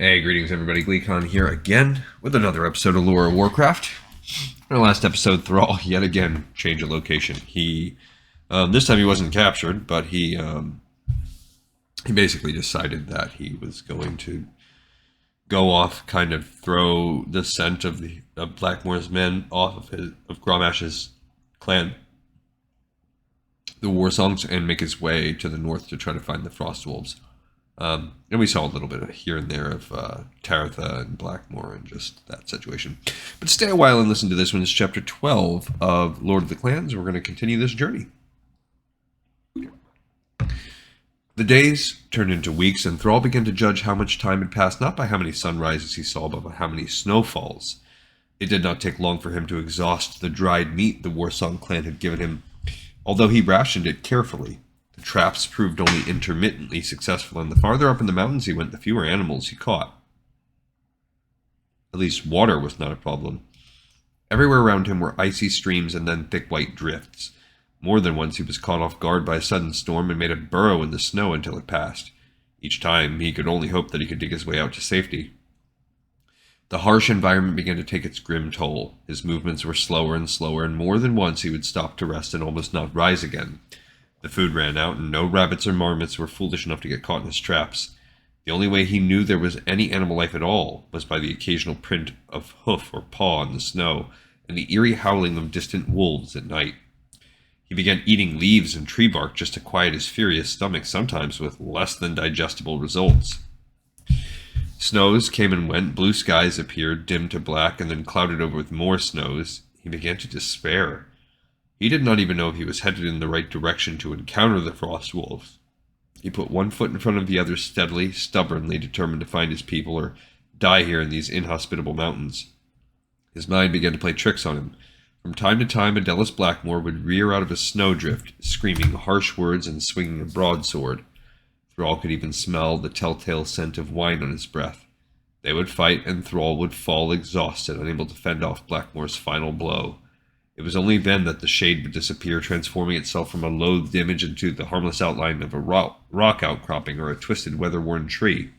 Hey, greetings everybody, Gleekon here again with another episode of Lore of Warcraft. In our last episode, Thrall yet again changed a location. This time he wasn't captured, but he basically decided that he was going to go off, kind of throw the scent of Blackmore's men off of Gromash's clan, the war songs, and make his way to the north to try to find the Frostwolves. And we saw a little bit of here and there of Taratha and Blackmore and just that situation. But stay a while and listen to this one. It's chapter 12 of Lord of the Clans. We're going to continue this journey. The days turned into weeks, and Thrall began to judge how much time had passed, not by how many sunrises he saw, but by how many snowfalls. It did not take long for him to exhaust the dried meat the Warsong clan had given him, although he rationed it carefully. The traps proved only intermittently successful, and the farther up in the mountains he went, the fewer animals he caught. At least water was not a problem. Everywhere around him were icy streams and then thick white drifts. More than once he was caught off guard by a sudden storm and made a burrow in the snow until it passed. Each time he could only hope that he could dig his way out to safety. The harsh environment began to take its grim toll. His movements were slower and slower, and more than once he would stop to rest and almost not rise again. The food ran out, and no rabbits or marmots were foolish enough to get caught in his traps. The only way he knew there was any animal life at all was by the occasional print of hoof or paw in the snow, and the eerie howling of distant wolves at night. He began eating leaves and tree bark just to quiet his furious stomach, sometimes with less than digestible results. Snows came and went, blue skies appeared, dimmed to black, and then clouded over with more snows. He began to despair. He did not even know if he was headed in the right direction to encounter the Frostwolves. He put one foot in front of the other steadily, stubbornly determined to find his people or die here in these inhospitable mountains. His mind began to play tricks on him. From time to time, Adelis Blackmore would rear out of a snowdrift, screaming harsh words and swinging a broadsword. Thrall could even smell the telltale scent of wine on his breath. They would fight, and Thrall would fall exhausted, unable to fend off Blackmore's final blow. It was only then that the shade would disappear, transforming itself from a loathed image into the harmless outline of a rock outcropping or a twisted, weather-worn tree.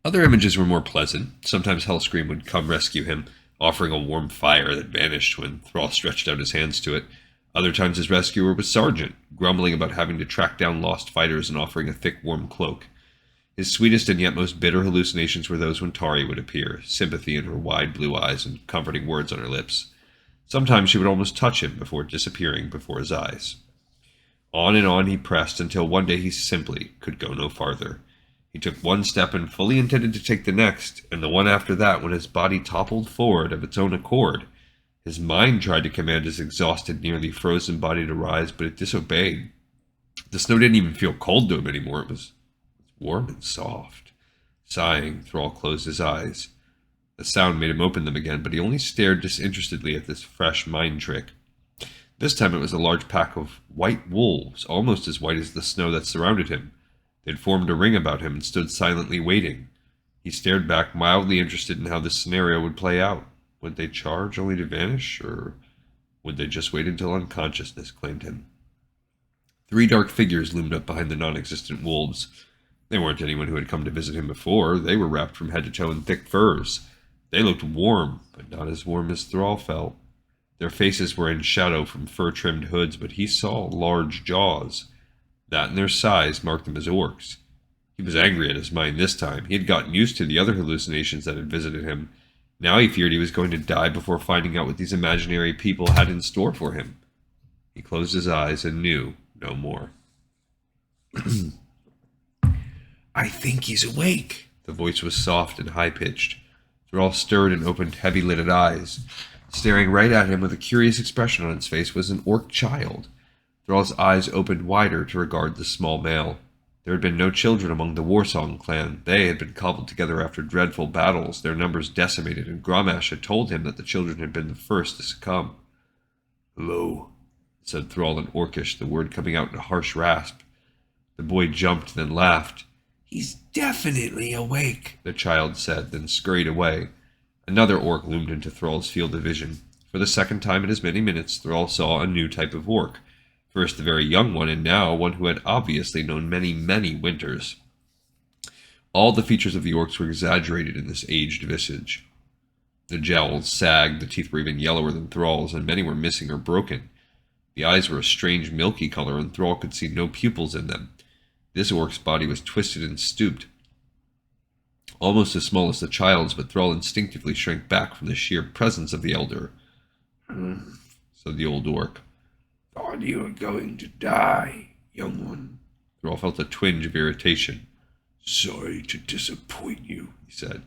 Other images were more pleasant. Sometimes Hellscream would come rescue him, offering a warm fire that vanished when Thrall stretched out his hands to it. Other times his rescuer was Sergeant, grumbling about having to track down lost fighters and offering a thick, warm cloak. His sweetest and yet most bitter hallucinations were those when Tari would appear, sympathy in her wide blue eyes and comforting words on her lips. Sometimes she would almost touch him before disappearing before his eyes. On and on he pressed until one day he simply could go no farther. He took one step and fully intended to take the next, and the one after that when his body toppled forward of its own accord. His mind tried to command his exhausted, nearly frozen body to rise, but it disobeyed. The snow didn't even feel cold to him anymore. It was warm and soft. Sighing, Thrall closed his eyes. The sound made him open them again, but he only stared disinterestedly at this fresh mind trick. This time it was a large pack of white wolves, almost as white as the snow that surrounded him. They had formed a ring about him and stood silently waiting. He stared back, mildly interested in how this scenario would play out. Would they charge only to vanish, or would they just wait until unconsciousness claimed him? 3 dark figures loomed up behind the non-existent wolves. They weren't anyone who had come to visit him before. They were wrapped from head to toe in thick furs. They looked warm, but not as warm as Thrall felt. Their faces were in shadow from fur-trimmed hoods, but he saw large jaws. That and their size marked them as orcs. He was angry at his mind this time. He had gotten used to the other hallucinations that had visited him. Now he feared he was going to die before finding out what these imaginary people had in store for him. He closed his eyes and knew no more. "I think he's awake." The voice was soft and high-pitched. Thrall stirred and opened heavy-lidded eyes. Staring right at him with a curious expression on its face was an orc child. Thrall's eyes opened wider to regard the small male. There had been no children among the Warsong clan. They had been cobbled together after dreadful battles, their numbers decimated, and Gromash had told him that the children had been the first to succumb. "Hello," said Thrall in Orcish, the word coming out in a harsh rasp. The boy jumped, then laughed. "He's definitely awake," the child said, then scurried away. Another orc loomed into Thrall's field of vision. For the second time in as many minutes, Thrall saw a new type of orc. First the very young one, and now one who had obviously known many, many winters. All the features of the orcs were exaggerated in this aged visage. The jowls sagged, the teeth were even yellower than Thrall's, and many were missing or broken. The eyes were a strange milky color, and Thrall could see no pupils in them. This orc's body was twisted and stooped, almost as small as the child's, but Thrall instinctively shrank back from the sheer presence of the elder. Said the old orc. Thought you were going to die, young one. Thrall felt a twinge of irritation. Sorry to disappoint you, He said.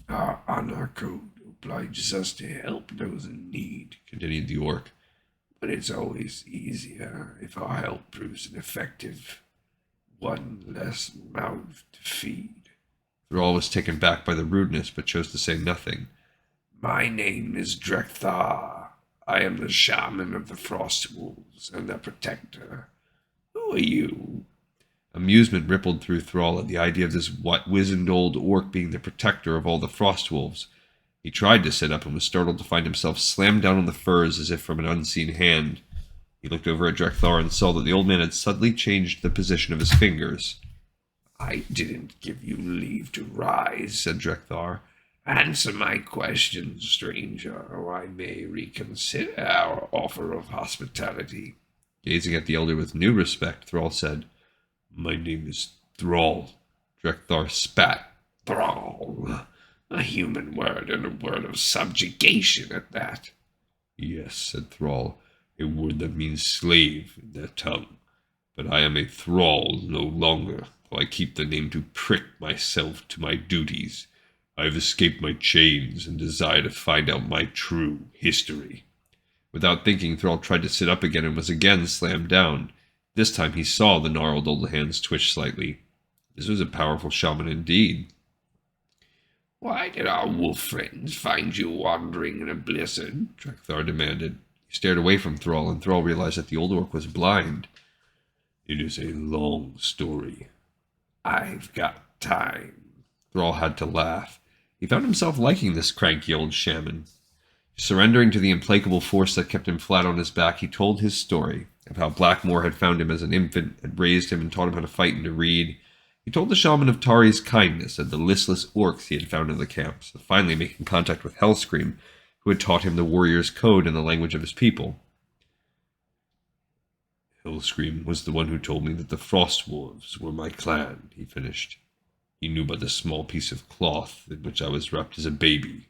Our honor code obliges us to help those in need, Continued the orc. but it's always easier if our help proves ineffective. One less mouth to feed. Thrall was taken back by the rudeness, but chose to say nothing. My name is Drekthar. I am the shaman of the Frostwolves and their protector. Who are you? Amusement rippled through Thrall at the idea of this wizened old orc being the protector of all the Frostwolves. He tried to sit up and was startled to find himself slammed down on the furs as if from an unseen hand. He looked over at Drekthar and saw that the old man had suddenly changed the position of his fingers. I didn't give you leave to rise, said Drekthar. Answer my questions, stranger, or I may reconsider our offer of hospitality. Gazing at the elder with new respect, Thrall said, My name is Thrall. Drekthar spat. Thrall. A human word and a word of subjugation at that. Yes, said Thrall, a word that means slave in their tongue. But I am a thrall no longer, though I keep the name to prick myself to my duties. I have escaped my chains and desire to find out my true history. Without thinking, Thrall tried to sit up again and was again slammed down. This time he saw the gnarled old hands twitch slightly. This was a powerful shaman indeed. Why did our wolf friends find you wandering in a blizzard? Drekthar demanded. He stared away from Thrall, and Thrall realized that the old orc was blind. It is a long story. I've got time. Thrall had to laugh. He found himself liking this cranky old shaman. Surrendering to the implacable force that kept him flat on his back, he told his story of how Blackmore had found him as an infant, had raised him and taught him how to fight and to read. He told the shaman of Tari's kindness and the listless orcs he had found in the camps, finally making contact with Hellscream, who had taught him the warrior's code and the language of his people. Hellscream was the one who told me that the Frostwolves were my clan, he finished. He knew by the small piece of cloth in which I was wrapped as a baby.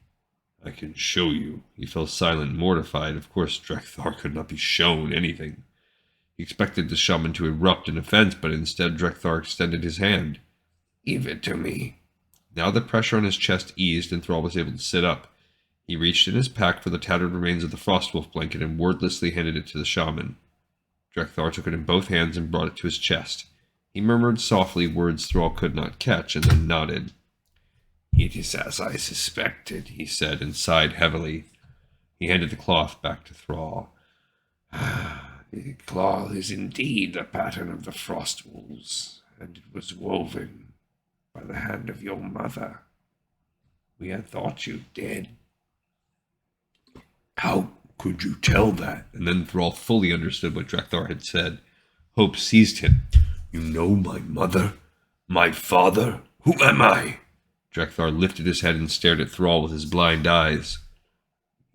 I can show you. He fell silent, mortified. Of course, Drekthar could not be shown anything. He expected the shaman to erupt in offense, but instead Drekthar extended his hand. Give it to me. Now the pressure on his chest eased, and Thrall was able to sit up. He reached in his pack for the tattered remains of the Frostwolf blanket and wordlessly handed it to the shaman. Drekthar took it in both hands and brought it to his chest. He murmured softly words Thrall could not catch, and then nodded. It is as I suspected, he said, and sighed heavily. He handed the cloth back to Thrall. The cloth is indeed the pattern of the Frostwolves, and it was woven by the hand of your mother. We had thought you dead. How could you tell that? And then Thrall fully understood what Drekthar had said. Hope seized him. You know my mother? My father? Who am I? Drekthar lifted his head and stared at Thrall with his blind eyes.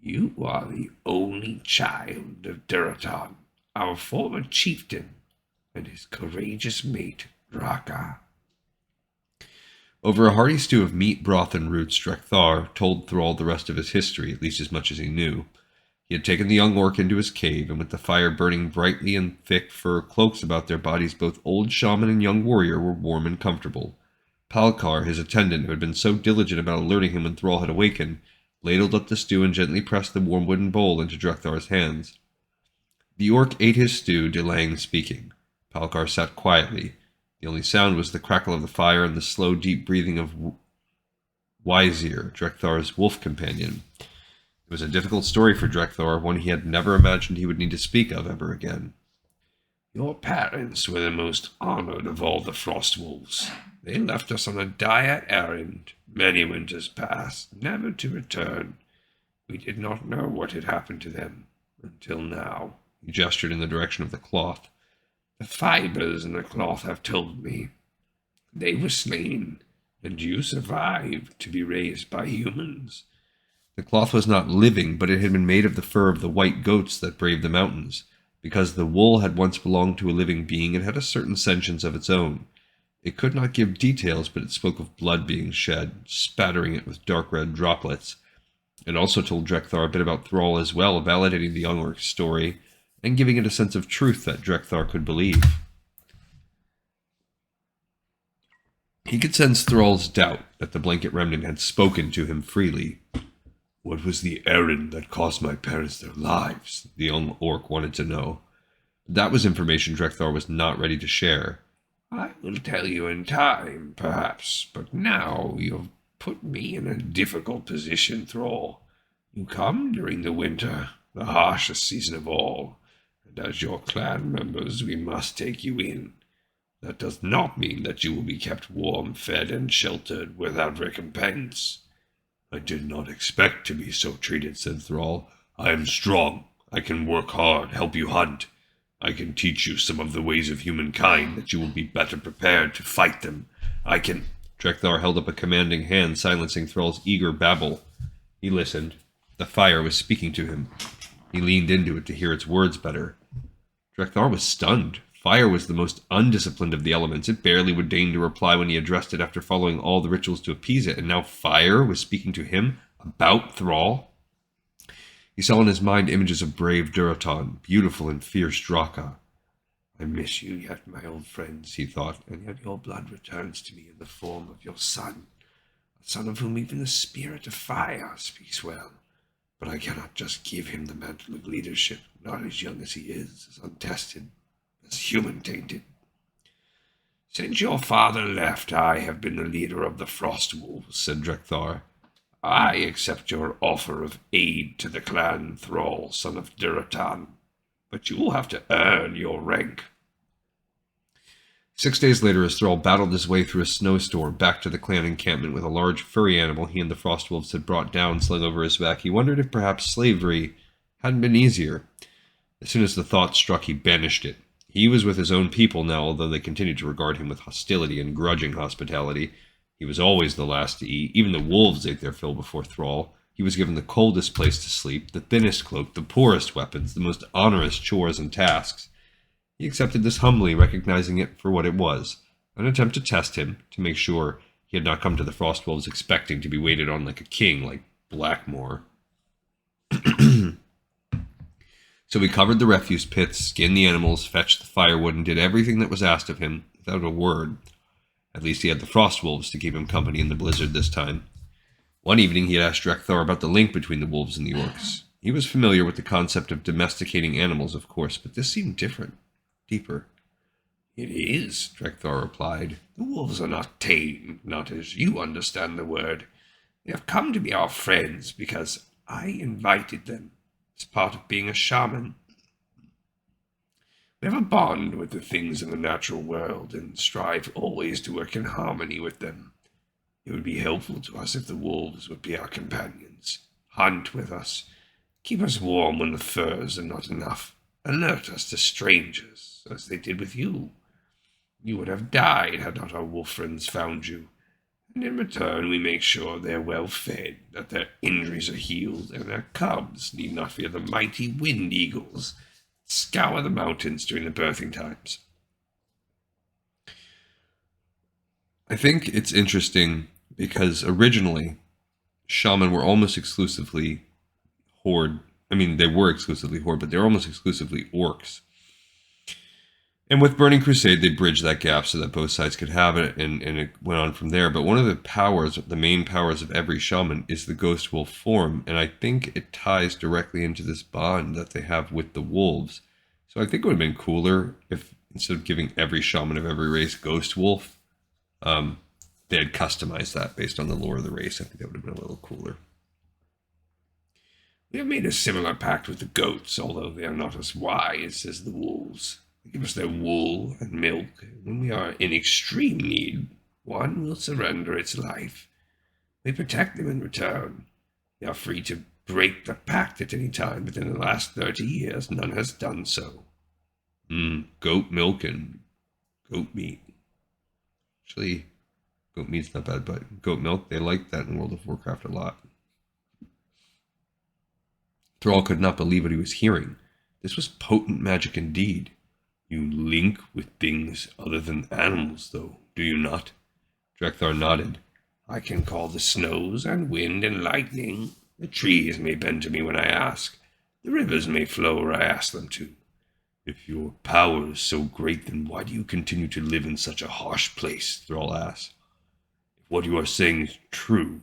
You are the only child of Durotan, our former chieftain, and his courageous mate, Draka. Over a hearty stew of meat, broth, and roots, Drekthar told Thrall the rest of his history, at least as much as he knew. He had taken the young orc into his cave, and with the fire burning brightly and thick fur cloaks about their bodies, both old shaman and young warrior were warm and comfortable. Palkar, his attendant, who had been so diligent about alerting him when Thrall had awakened, ladled up the stew and gently pressed the warm wooden bowl into Drekthar's hands. The orc ate his stew, delaying speaking. Palkar sat quietly. The only sound was the crackle of the fire and the slow, deep breathing of Wizir, Drekthar's wolf companion. It was a difficult story for Drekthar, one he had never imagined he would need to speak of ever again. Your parents were the most honored of all the Frostwolves. They left us on a dire errand, many winters past, never to return. We did not know what had happened to them, until now. He gestured in the direction of the cloth. The fibers in the cloth have told me. They were slain, and you survived to be raised by humans. The cloth was not living, but it had been made of the fur of the white goats that braved the mountains. Because the wool had once belonged to a living being, it had a certain sentience of its own. It could not give details, but it spoke of blood being shed, spattering it with dark red droplets. It also told Drekthar a bit about Thrall as well, validating the young orc's story, and giving it a sense of truth that Drekthar could believe. He could sense Thrall's doubt that the blanket remnant had spoken to him freely. What was the errand that cost my parents their lives? The young orc wanted to know. That was information Drekthar was not ready to share. I will tell you in time, perhaps, but now you've put me in a difficult position, Thrall. You come during the winter, the harshest season of all, and as your clan members we must take you in. That does not mean that you will be kept warm, fed, and sheltered without recompense. I did not expect to be so treated, said Thrall. I am strong. I can work hard, help you hunt. I can teach you some of the ways of humankind that you will be better prepared to fight them. I can... Drekthar held up a commanding hand, silencing Thrall's eager babble. He listened. The fire was speaking to him. He leaned into it to hear its words better. Drekthar was stunned. Fire was the most undisciplined of the elements. It barely would deign to reply when he addressed it after following all the rituals to appease it, and now fire was speaking to him about Thrall. He saw in his mind images of brave Durotan, beautiful and fierce Draka. I miss you yet, my old friends, he thought, and yet your blood returns to me in the form of your son, a son of whom even the spirit of fire speaks well. But I cannot just give him the mantle of leadership, not as young as he is, as untested, as human-tainted. Since your father left, I have been the leader of the Frostwolves, said Drekthar. I accept your offer of aid to the clan Thrall, son of Durotan, but you will have to earn your rank. 6 days later, as Thrall battled his way through a snowstorm back to the clan encampment with a large furry animal he and the Frostwolves had brought down slung over his back, he wondered if perhaps slavery hadn't been easier. As soon as the thought struck, he banished it. He was with his own people now, although they continued to regard him with hostility and grudging hospitality. He was always the last to eat. Even the wolves ate their fill before Thrall. He was given the coldest place to sleep, the thinnest cloak, the poorest weapons, the most onerous chores and tasks. He accepted this humbly, recognizing it for what it was, an attempt to test him, to make sure he had not come to the Frostwolves expecting to be waited on like a king, like Blackmore. So he covered the refuse pits, skinned the animals, fetched the firewood, and did everything that was asked of him, without a word. At least he had the Frostwolves to keep him company in the blizzard this time. One evening he had asked Drekthar about the link between the wolves and the orcs. He was familiar with the concept of domesticating animals, of course, but this seemed different, deeper. It is, Drekthar replied. The wolves are not tame, not as you understand the word. They have come to be our friends because I invited them as part of being a shaman. We have a bond with the things in the natural world and strive always to work in harmony with them. It would be helpful to us if the wolves would be our companions, hunt with us, keep us warm when the furs are not enough, alert us to strangers, as they did with you. You would have died had not our wolf friends found you, and in return we make sure they are well fed, that their injuries are healed, and their cubs need not fear the mighty wind eagles that scour the mountains during the birthing times. I think it's interesting because originally shaman were almost exclusively horde. I mean, they were exclusively horde, but they were almost exclusively orcs. And with Burning Crusade, they bridged that gap so that both sides could have it, and it went on from there. But one of the powers, the main powers of every shaman, is the ghost wolf form, and I think it ties directly into this bond that they have with the wolves. So I think it would have been cooler if, instead of giving every shaman of every race ghost wolf, they had customized that based on the lore of the race. I think that would have been a little cooler. We have made a similar pact with the goats, although they are not as wise as the wolves. They give us their wool and milk, and when we are in extreme need, one will surrender its life. We protect them in return. They are free to break the pact at any time, but in the last 30 years, none has done so. Goat milk and goat meat. Actually, Goat meat's not bad, but goat milk, they like that in World of Warcraft a lot. Thrall could not believe what he was hearing. This was potent magic indeed. You link with things other than animals, though, do you not? Drekthar nodded. I can call the snows and wind and lightning. The trees may bend to me when I ask. The rivers may flow where I ask them to. If your power is so great, then why do you continue to live in such a harsh place? Thrall asked. If what you are saying is true,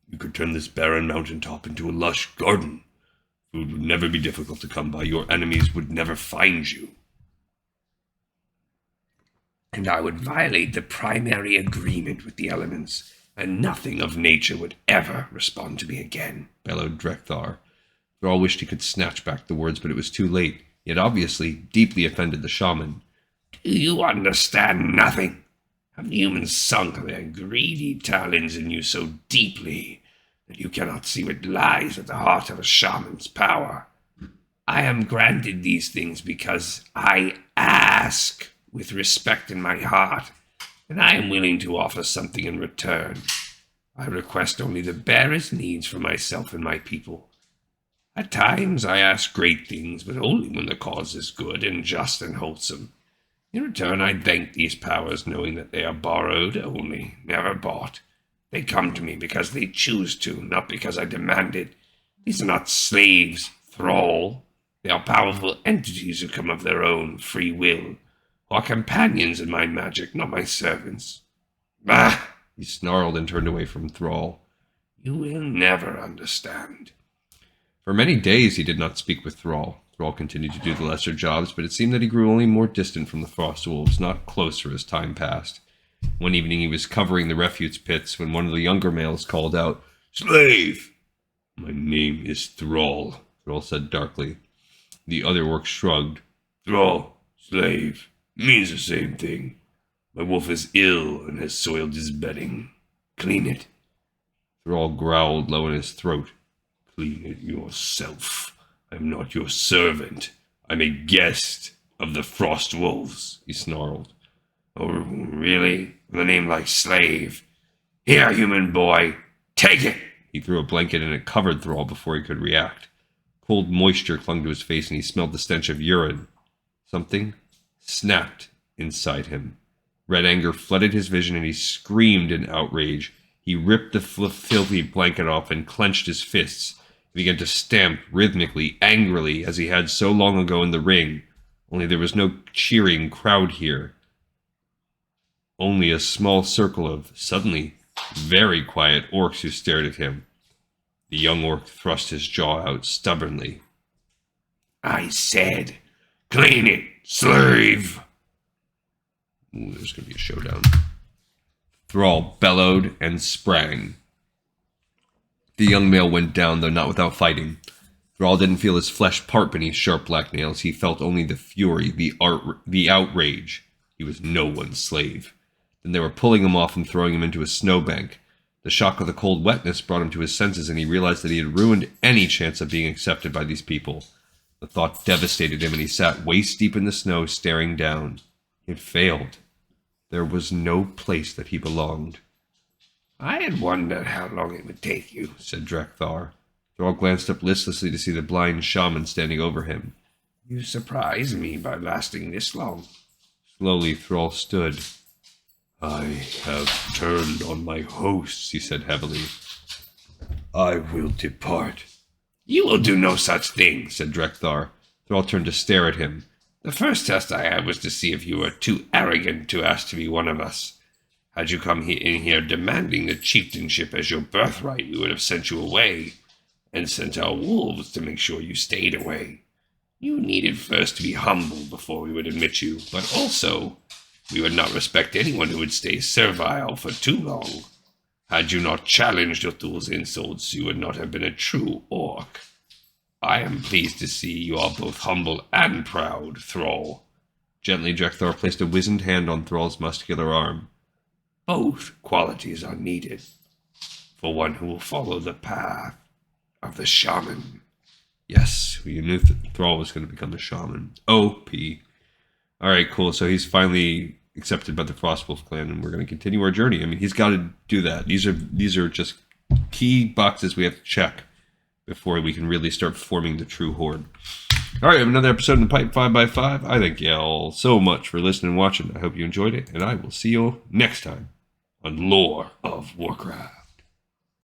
you could turn this barren mountaintop into a lush garden. Food would never be difficult to come by. Your enemies would never find you. And I would violate the primary agreement with the elements, and nothing of nature would ever respond to me again, bellowed Drekthar. Thrall wished he could snatch back the words, but it was too late. He had obviously deeply offended the shaman. Do you understand nothing? Have the humans sunk their greedy talons in you so deeply that you cannot see what lies at the heart of a shaman's power? I am granted these things because I ask with respect in my heart, and I am willing to offer something in return. I request only the barest needs for myself and my people. At times I ask great things, but only when the cause is good and just and wholesome. In return I thank these powers, knowing that they are borrowed only, never bought. They come to me because they choose to, not because I demand it. These are not slaves, Thrall. They are powerful entities who come of their own free will, who are companions in my magic, not my servants. Bah! He snarled and turned away from Thrall. You will never understand. For many days he did not speak with Thrall. Thrall continued to do the lesser jobs, but it seemed that he grew only more distant from the Frostwolves, not closer as time passed. One evening he was covering the refuge pits when one of the younger males called out, Slave! My name is Thrall, Thrall said darkly. The other orc shrugged. Thrall, slave, means the same thing. My wolf is ill and has soiled his bedding. Clean it. Thrall growled low in his throat. Clean it yourself. I am not your servant. I'm a guest of the Frostwolves, he snarled. Oh, really? With a name like slave? Here, human boy, take it! He threw a blanket and it covered Thrall before he could react. Cold moisture clung to his face and he smelled the stench of urine. Something snapped inside him. Red anger flooded his vision and he screamed in outrage. He ripped the filthy blanket off and clenched his fists. He began to stamp rhythmically, angrily, as he had so long ago in the ring. Only there was no cheering crowd here. Only a small circle of, suddenly, very quiet orcs who stared at him. The young orc thrust his jaw out stubbornly. I said, clean it, slave! Ooh, there's going to be a showdown. Thrall bellowed and sprang. The young male went down, though not without fighting. Thrall didn't feel his flesh part beneath sharp black nails. He felt only the fury, the outrage. He was no one's slave. Then they were pulling him off and throwing him into a snowbank. The shock of the cold wetness brought him to his senses, and he realized that he had ruined any chance of being accepted by these people. The thought devastated him, and he sat waist-deep in the snow, staring down. He had failed. There was no place that he belonged. I had wondered how long it would take you, said Drekthar. Thrall glanced up listlessly to see the blind shaman standing over him. You surprised me by lasting this long. Slowly, Thrall stood. I have turned on my hosts, he said heavily. I will depart. You will do no such thing, said Drekthar. Thrall turned to stare at him. The first test I had was to see if you were too arrogant to ask to be one of us. Had you come in here demanding the chieftainship as your birthright, we would have sent you away, and sent our wolves to make sure you stayed away. You needed first to be humble before we would admit you, but also we would not respect anyone who would stay servile for too long. Had you not challenged Uthul's insults, you would not have been a true orc. I am pleased to see you are both humble and proud, Thrall. Gently, Drekthar placed a wizened hand on Thrall's muscular arm. Both qualities are needed for one who will follow the path of the shaman. Yes, we knew Thrall was going to become the shaman. OP. Alright, cool. So he's finally accepted by the Frostwolf Clan, and we're going to continue our journey. I mean, he's got to do that. These are just key boxes we have to check before we can really start forming the true horde. All right, I have another episode in the pipe, 5x5. I thank you all so much for listening and watching. I hope you enjoyed it, and I will see you next time on Lore of Warcraft.